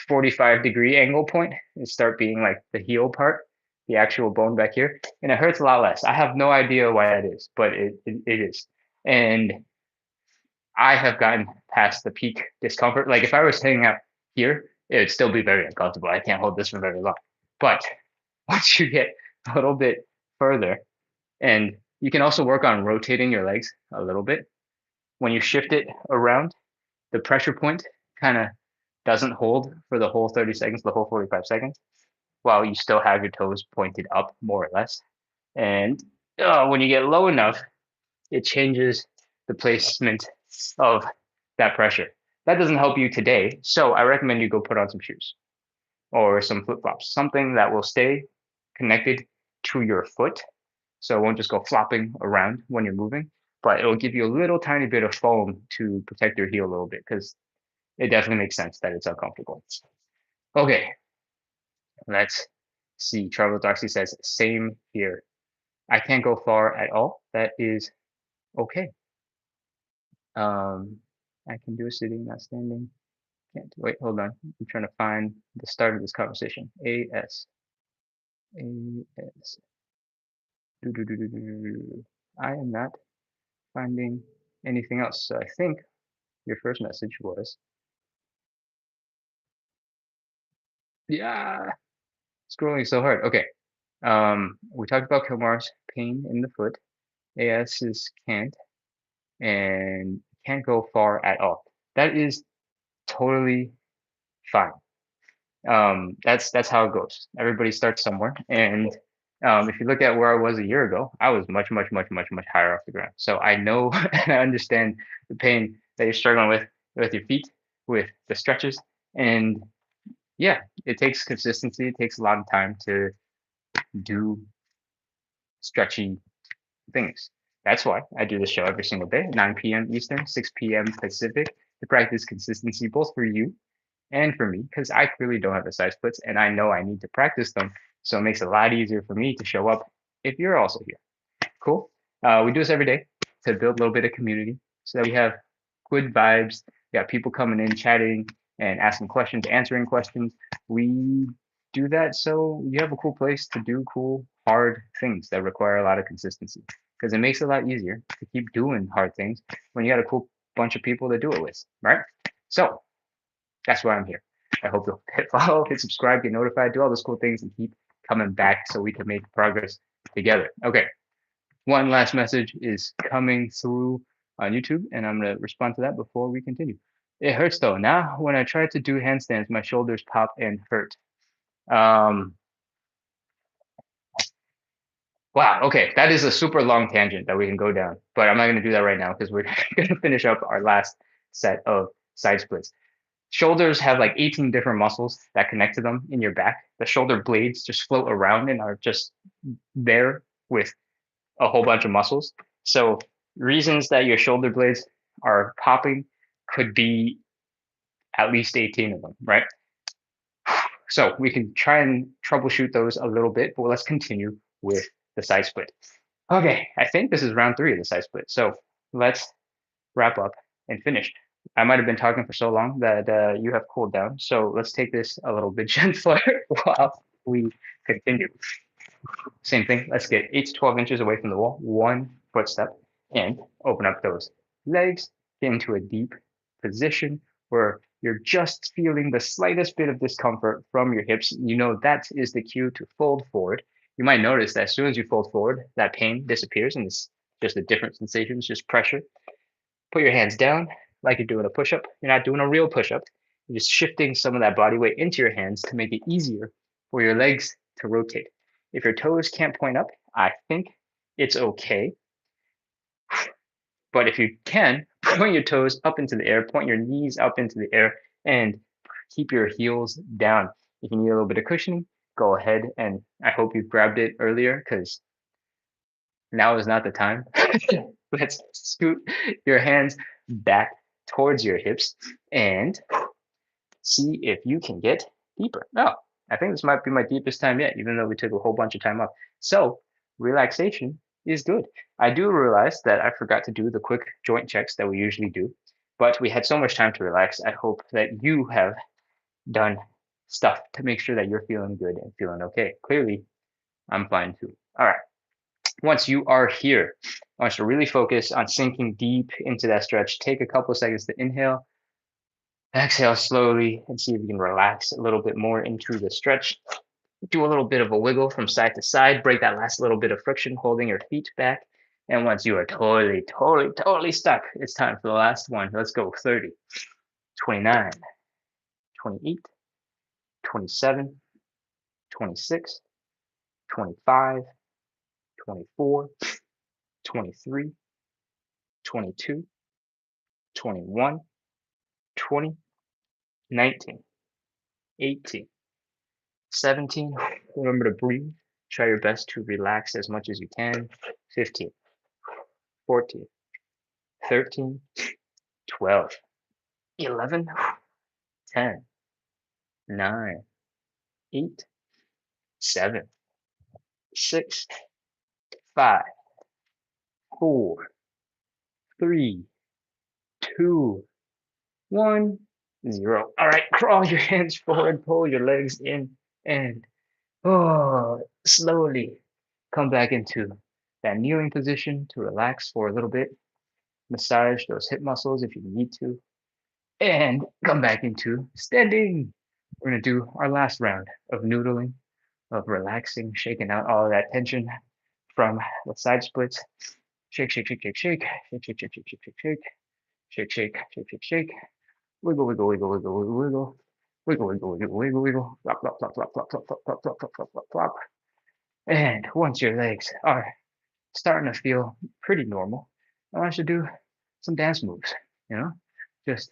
45-degree angle point and start being like the heel part, the actual bone back here. And it hurts a lot less. I have no idea why that is, but it is. And I have gotten past the peak discomfort. Like if I was hanging out here, it would still be very uncomfortable. I can't hold this for very long. But once you get a little bit further, and you can also work on rotating your legs a little bit. When you shift it around, the pressure point kind of doesn't hold for the whole 30 seconds, the whole 45 seconds, while you still have your toes pointed up more or less. And when you get low enough, it changes the placement of that pressure. That doesn't help you today. So I recommend you go put on some shoes or some flip flops, something that will stay connected to your foot. So it won't just go flopping around when you're moving, but it'll give you a little tiny bit of foam to protect your heel a little bit because it definitely makes sense that it's uncomfortable. Okay, let's see. Charles Darcy says, same here. I can't go far at all. That is okay. I can do a sitting, not standing. Can't wait. Hold on. I'm trying to find the start of this conversation. AS. AS. I am not finding anything else. So I think your first message was, yeah, scrolling so hard. Okay. We talked about Kilmar's pain in the foot. AS is can't and can't go far at all. That is totally fine. That's how it goes. Everybody starts somewhere, and if you look at where I was a year ago, I was much higher off the ground. So I know and I understand the pain that you're struggling with your feet, with the stretches, and yeah, it takes consistency. It takes a lot of time to do stretchy things. That's why I do this show every single day, 9 p.m. Eastern, 6 p.m. Pacific, to practice consistency both for you and for me, because I clearly don't have the side splits and I know I need to practice them. So it makes it a lot easier for me to show up if you're also here. Cool. We do this every day to build a little bit of community so that we have good vibes. We got people coming in, chatting and asking questions, answering questions. We do that so you have a cool place to do cool, hard things that require a lot of consistency because it makes it a lot easier to keep doing hard things when you got a cool bunch of people to do it with, right? So that's why I'm here. I hope you'll hit follow, hit subscribe, get notified, do all those cool things, and keep coming back so we can make progress together. Okay. One last message is coming through on YouTube, and I'm going to respond to that before we continue. It hurts though. Now, when I try to do handstands, my shoulders pop and hurt. Wow. Okay. That is a super long tangent that we can go down, but I'm not going to do that right now because we're going to finish up our last set of side splits. Shoulders have like 18 different muscles that connect to them in your back. The shoulder blades just float around and are just there with a whole bunch of muscles. So reasons that your shoulder blades are popping could be at least 18 of them, right? So we can try and troubleshoot those a little bit, but let's continue with the side split. Okay, I think this is round 3 of the side split. So let's wrap up and finish. I might have been talking for so long that you have cooled down. So let's take this a little bit gentler while we continue. Same thing. Let's get 8 to 12 inches away from the wall, 1 footstep, and open up those legs, get into a deep position where you're just feeling the slightest bit of discomfort from your hips. You know that is the cue to fold forward. You might notice that as soon as you fold forward, that pain disappears and it's just a different sensation, it's just pressure. Put your hands down like you're doing a push up. You're not doing a real push up. You're just shifting some of that body weight into your hands to make it easier for your legs to rotate. If your toes can't point up, I think it's okay. But if you can, point your toes up into the air, point your knees up into the air, and keep your heels down. If you need a little bit of cushioning, go ahead. And I hope you grabbed it earlier because now is not the time. Let's scoot your hands back towards your hips and see if you can get deeper. No, I think this might be my deepest time yet, even though we took a whole bunch of time off. So relaxation is good. I do realize that I forgot to do the quick joint checks that we usually do, but we had so much time to relax. I hope that you have done stuff to make sure that you're feeling good and feeling okay. Clearly, I'm fine too. All right. Once you are here, I want you to really focus on sinking deep into that stretch. Take a couple of seconds to inhale, exhale slowly, and see if you can relax a little bit more into the stretch. Do a little bit of a wiggle from side to side, break that last little bit of friction holding your feet back. And once you are totally stuck, it's time for the last one. Let's go 30, 29, 28, 27, 26, 25, 24, 23, 22, 21, 20, 19, 18, 17. Remember to breathe. Try your best to relax as much as you can. 15, 14, 13, 12, 11, 10, 9, 8, 7, 6, 5, 4, 3, 2, 1, 0. All right, crawl your hands forward, pull your legs in, and slowly come back into that kneeling position to relax for a little bit. Massage those hip muscles if you need to, and come back into standing. We're gonna do our last round of noodling, of relaxing, shaking out all of that tension from the side splits. Shake, shake, shake, shake, shake, shake, shake, shake, shake, shake, shake, shake, shake, shake, shake, shake, shake. Wiggle, wiggle, wiggle, wiggle, wiggle, wiggle. Wiggle, wiggle, wiggle, wiggle, wiggle. Flop, flop, flop, flop, flop, flop, flop, flop, flop, flop, flop, flop, flop. And once your legs are starting to feel pretty normal, I want you to do some dance moves, you know, just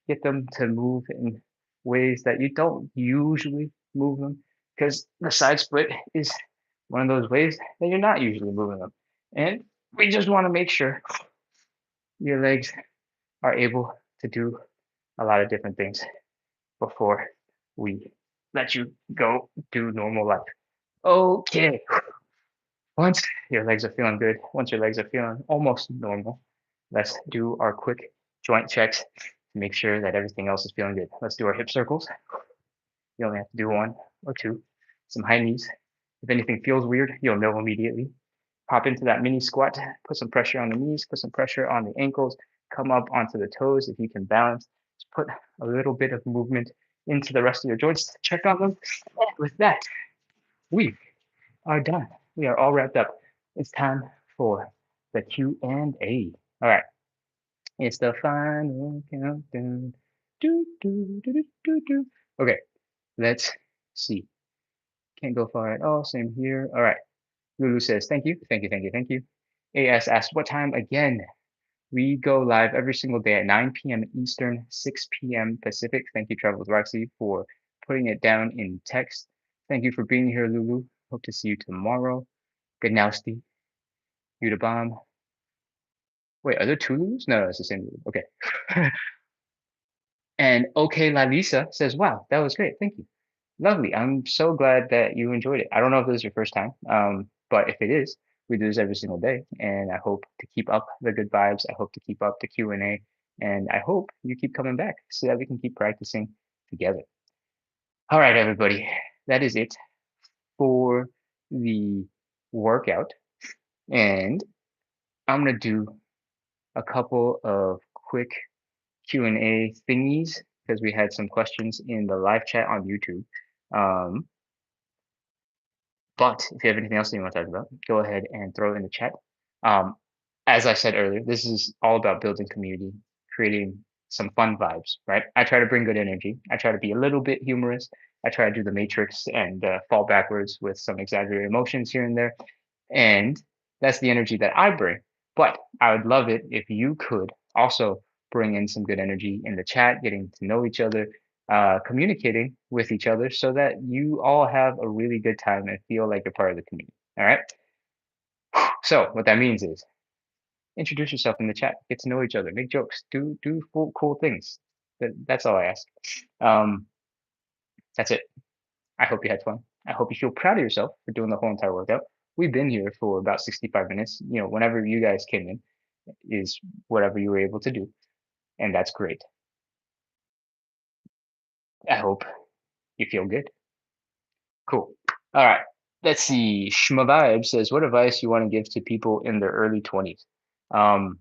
get them to move in ways that you don't usually move them because the side split is one of those ways that you're not usually moving them. And we just want to make sure your legs are able to do a lot of different things before we let you go do normal life. Okay. Once your legs are feeling good, once your legs are feeling almost normal, let's do our quick joint checks to make sure that everything else is feeling good. Let's do our hip circles. You only have to do one or two. Some high knees. If anything feels weird, you'll know immediately. Pop into that mini squat, put some pressure on the knees, put some pressure on the ankles, come up onto the toes if you can balance. Just put a little bit of movement into the rest of your joints. Check on them. And with that, we are done. We are all wrapped up. It's time for the Q&A. All right. It's the final countdown. Do, do, do, do, do, do. Okay, let's see. Can't go far at all. Same here. All right. Lulu says, thank you, thank you, thank you, thank you. AS asks, what time again? We go live every single day at 9 p.m. Eastern, 6 p.m. Pacific. Thank you, Travel with Roxy, for putting it down in text. Thank you for being here, Lulu. Hope to see you tomorrow. Good nowsty. You the bomb. Wait, are there two Lulus? No, it's the same Lulu. Okay. And okay, La Lisa says, wow, that was great. Thank you. Lovely. I'm so glad that you enjoyed it. I don't know if this is your first time, but if it is, we do this every single day, and I hope to keep up the good vibes. I hope to keep up the Q&A And I hope you keep coming back so that we can keep practicing together. All right, everybody, that is it for the workout. And I'm going to do a couple of quick Q&A thingies because we had some questions in the live chat on YouTube. Um, but if you have anything else that you want to talk about, go ahead and throw it in the chat. Um, as I said earlier, this is all about building community, creating some fun vibes, right? I try to bring good energy. I try to be a little bit humorous. I try to do the matrix and fall backwards with some exaggerated emotions here and there. And that's the energy that I bring. But I would love it if you could also bring in some good energy in the chat, getting to know each other, communicating with each other so that you all have a really good time and feel like you're part of the community. All right. So what that means is introduce yourself in the chat, get to know each other, make jokes, do cool things. That's all I ask. Um, that's it. I hope you had fun. I hope you feel proud of yourself for doing the whole entire workout. We've been here for about 65 minutes. You know, whenever you guys came in is whatever you were able to do, and that's great. I hope you feel good. Cool. All right. Let's see. Shma Vibe says, what advice you want to give to people in their early 20s? Um,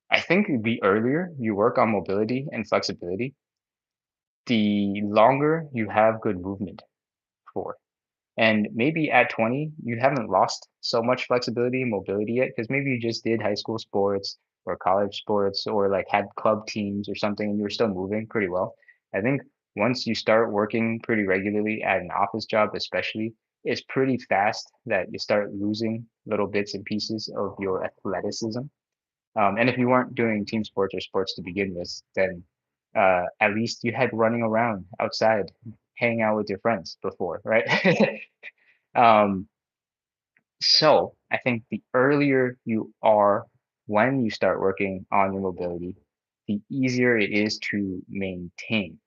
I think the earlier you work on mobility and flexibility, the longer you have good movement for. And maybe at 20, you haven't lost so much flexibility and mobility yet because maybe you just did high school sports or college sports or like had club teams or something and you were still moving pretty well. I think once you start working pretty regularly at an office job, especially, it's pretty fast that you start losing little bits and pieces of your athleticism. And if you weren't doing team sports or sports to begin with, then at least you had running around outside, hanging out with your friends before, right? Um, so I think the earlier you are when you start working on your mobility, the easier it is to maintain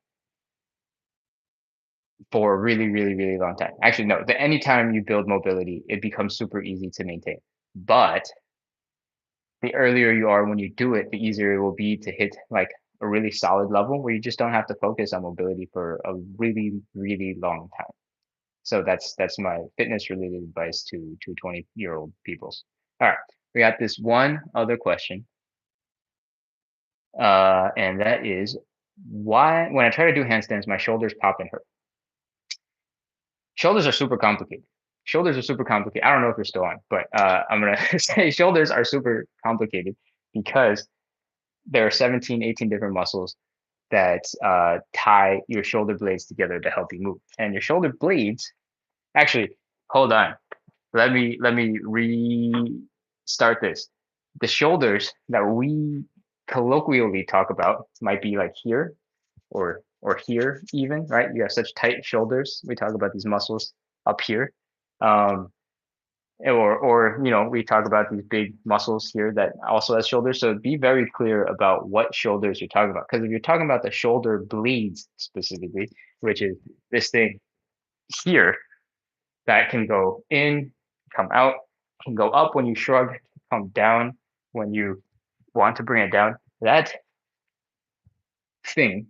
for a really, really, really long time. Actually, no, the anytime you build mobility, it becomes super easy to maintain. But the earlier you are when you do it, the easier it will be to hit like a really solid level where you just don't have to focus on mobility for a really, really long time. So that's my fitness related advice to 20-year-old peoples. All right, we got this one other question, and that is why when I try to do handstands, my shoulders pop and hurt. Shoulders are super complicated. Shoulders are super complicated. I don't know if you're still on, but I'm gonna say shoulders are super complicated because there are 17, 18 different muscles that tie your shoulder blades together to help you move. And your shoulder blades, actually, hold on. Let me restart this. The shoulders that we colloquially talk about might be like here or here even, right? You have such tight shoulders. We talk about these muscles up here. Um, or you know, we talk about these big muscles here that also has shoulders. So be very clear about what shoulders you're talking about. Because if you're talking about the shoulder blades specifically, which is this thing here, that can go in, come out, can go up when you shrug, come down when you want to bring it down. That thing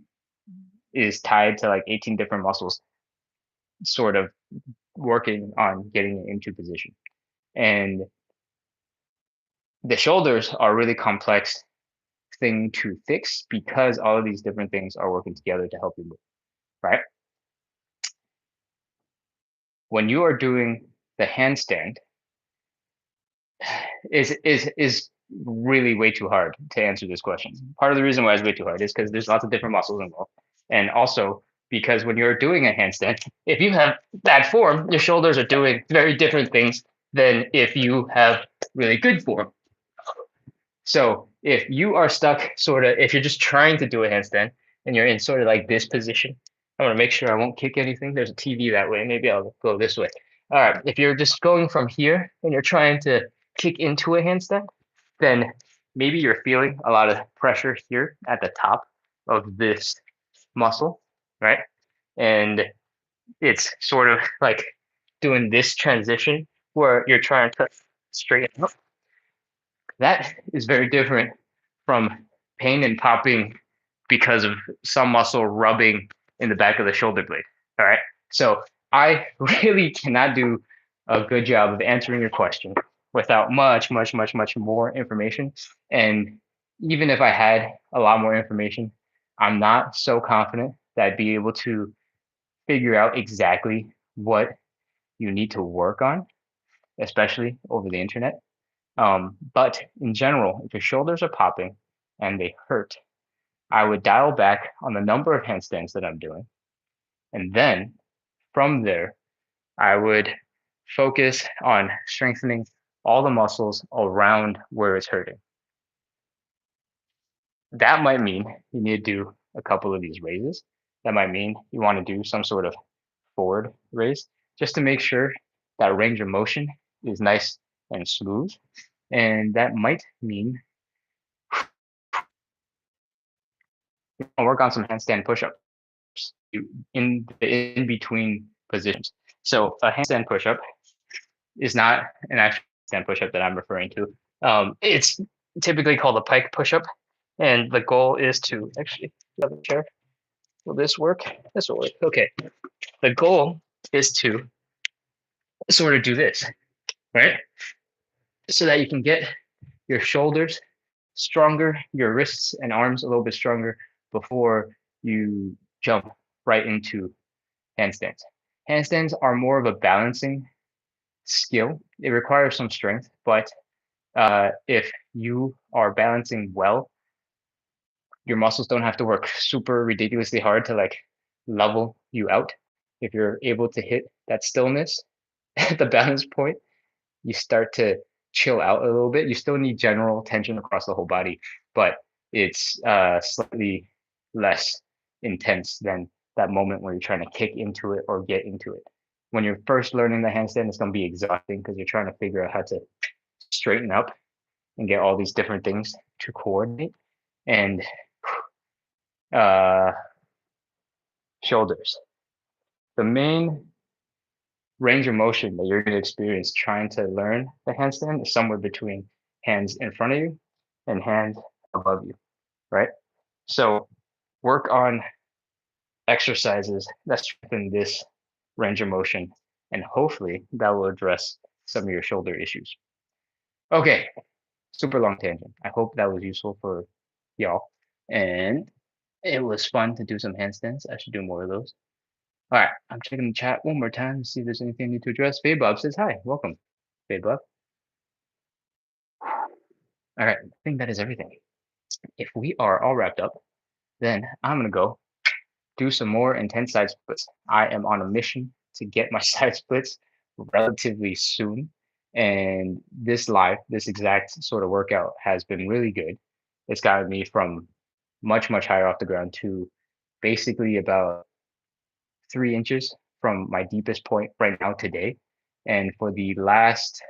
is tied to like 18 different muscles, sort of working on getting it into position. And the shoulders are a really complex thing to fix because all of these different things are working together to help you move, right? When you are doing the handstand, is really way too hard to answer this question. Part of the reason why it's way too hard is because there's lots of different muscles involved, and also because when you're doing a handstand, if you have bad form, your shoulders are doing very different things than if you have really good form. So if you are stuck, sort of, if you're just trying to do a handstand and you're in sort of like this position, I want to make sure I won't kick anything. There's a TV that way. Maybe I'll go this way. All right. If you're just going from here and you're trying to kick into a handstand, then maybe you're feeling a lot of pressure here at the top of this muscle, right? And it's sort of like doing this transition where you're trying to straighten up That is very different from pain and popping because of some muscle rubbing in the back of the shoulder blade. All right. So I really cannot do a good job of answering your question without much more information. And even if I had a lot more information, I'm not so confident that I'd be able to figure out exactly what you need to work on, especially over the internet. But in general, if your shoulders are popping and they hurt, I would dial back on the number of handstands that I'm doing. And then from there, I would focus on strengthening all the muscles around where it's hurting. That might mean you need to do a couple of these raises. That might mean you want to do some sort of forward raise just to make sure that range of motion is nice and smooth. And that might mean work on some handstand push-ups in the in between positions. So a handstand push-up is not an actual handstand push-up that I'm referring to. It's typically called a pike push-up, and the goal is to actually chair. Will this work? This will work. Okay. The goal is to sort of do this, right? So that you can get your shoulders stronger, your wrists and arms a little bit stronger before you jump right into handstands. Handstands are more of a balancing skill. It requires some strength, but if you are balancing well, your muscles don't have to work super ridiculously hard to like level you out. If you're able to hit that stillness at the balance point, you start to chill out a little bit. You still need general tension across the whole body, but it's slightly less intense than that moment where you're trying to kick into it or get into it. When you're first learning the handstand, it's going to be exhausting because you're trying to figure out how to straighten up and get all these different things to coordinate. And uh, shoulders. The main range of motion that you're going to experience trying to learn the handstand is somewhere between hands in front of you and hands above you, right? So work on exercises that strengthen this range of motion, and hopefully that will address some of your shoulder issues. Okay, super long tangent. I hope that was useful for y'all. And it was fun to do some handstands. I should do more of those. All right, I'm checking the chat one more time to see if there's anything I need to address. Fade Bob says hi, welcome. Fade Bob. All right, I think that is everything. If we are all wrapped up, then I'm gonna go do some more intense side splits. I am on a mission to get my side splits relatively soon. And this exact sort of workout has been really good. It's gotten me from much higher off the ground to basically about 3 inches from my deepest point right now today. And for the last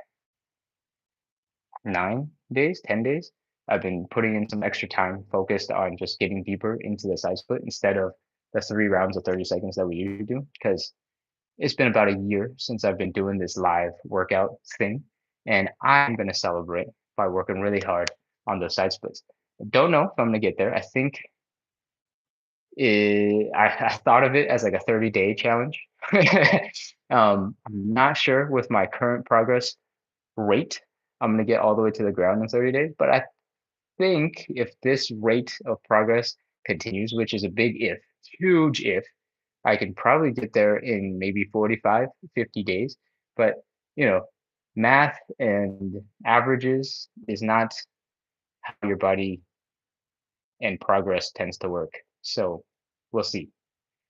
9 days, 10 days, I've been putting in some extra time focused on just getting deeper into the side split instead of the 3 rounds of 30 seconds that we usually do. Because it's been about a year since I've been doing this live workout thing. And I'm going to celebrate by working really hard on those side splits. Don't know if I'm going to get there. I think I thought of it as like a 30-day challenge. I'm not sure with my current progress rate, I'm going to get all the way to the ground in 30 days. But I think if this rate of progress continues, which is a big if, huge if, I can probably get there in maybe 45, 50 days. But, you know, math and averages is not how your body and progress tends to work. So we'll see.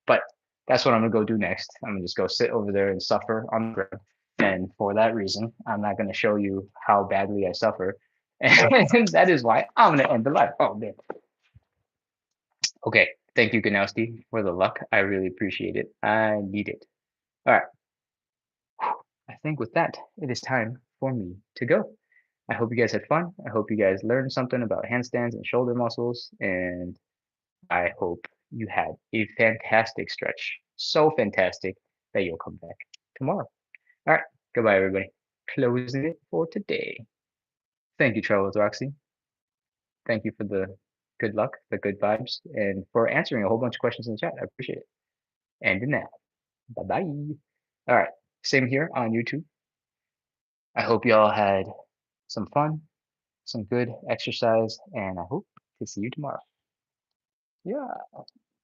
But that's what I'm gonna go do next. I'm gonna just go sit over there and suffer on the ground. And for that reason, I'm not gonna show you how badly I suffer. And that is why I'm gonna end the live. Oh man. Okay. Thank you, Ganowski, for the luck. I really appreciate it. I need it. All right. I think with that, it is time for me to go. I hope you guys had fun. I hope you guys learned something about handstands and shoulder muscles. And I hope you had a fantastic stretch. So fantastic that you'll come back tomorrow. All right. Goodbye, everybody. Closing it for today. Thank you, Charles Roxy. Thank you for the good luck, the good vibes, and for answering a whole bunch of questions in the chat. I appreciate it. And good now. Bye bye. All right. Same here on YouTube. I hope y'all had some fun, some good exercise, and I hope to see you tomorrow. Yeah.